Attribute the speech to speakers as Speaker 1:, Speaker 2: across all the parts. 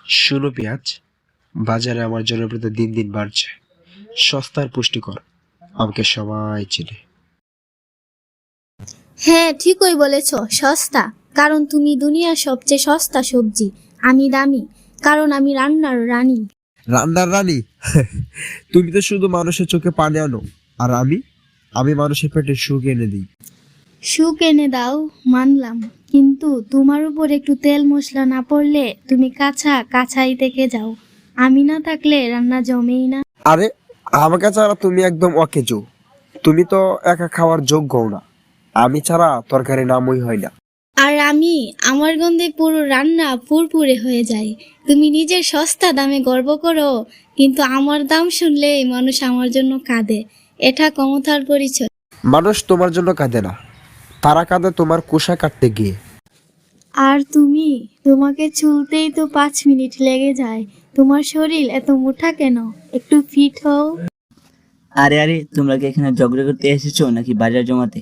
Speaker 1: শুনো পেঁয়াজ, বাজারে আমার জনপ্রিয়তা দিন দিন বাড়ছে। সস্তার পুষ্টিকর, আমাকে সবাই চেনে।
Speaker 2: হ্যাঁ, ঠিকই বলেছ, সস্তা। কারণ তুমি দুনিয়ার সবচেয়ে সস্তা সবজি। আমি দামি, কারণ আমি রান্নার রানী।
Speaker 3: রান্নার রানী? তুমি তো শুধু মানুষের চোখে পানি আনো, আর আমি মানুষের পেটে সুখ এনে দিই।
Speaker 2: সুখ এনে দাও, মানলাম। কিন্তু তোমার উপর একটু তেল মশলা না পড়লে তুমি কাছাই থেকে যাও। আমি না থাকলে রান্না জমেই না।
Speaker 3: আরে, আমাকে ছাড়া তুমি একদম অকেজো। তুমি তো একা খাওয়ার যোগ্যও না। আমি ছাড়া তরকারি নামই হয় না।
Speaker 2: আর আমার গন্ধে পুরো রান্না পুরপুরে হয়ে যায়। তুমি নিজের সস্তা দামে গর্ব করো, কিন্তু আমার দাম শুনলেই মানুষ আমার জন্য কাঁদে। এটা ক্ষমতার পরিচয়।
Speaker 3: মানুষ তোমার জন্য কাঁদে না, তারা কাঁদে তোমার কোষা কাটতে গিয়ে।
Speaker 2: আর তোমাকে চুলতেই তো 5 মিনিট লেগে যায়। তোমার শরীর এত মোটা কেন? একটু ফিট হও।
Speaker 4: আরে আরে, তোমরা কি এখানে ঝগড়া করতে এসেছো নাকি বাজার জমাতে?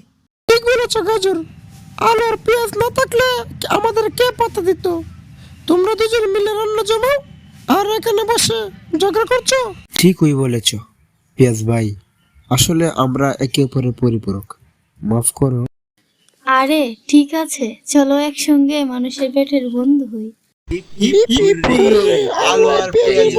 Speaker 3: ঠিক বলেছ গাজর। আলু আর পেঁয়াজ না থাকলে আমাদের কে পাতা দিত? তোমরা দুজন মিলে রান্না জমাও আর এখানে বসে ঝগড়া করছো। ঠিকই বলেছ পেঁয়াজ ভাই, আসলে আমরা একে অপরের পরিপূরক। মাফ করো।
Speaker 2: আরে ঠিক আছে, চলো একসঙ্গে মানুষের পেটের বন্ধু হই।
Speaker 3: আলু আর পেঁয়াজ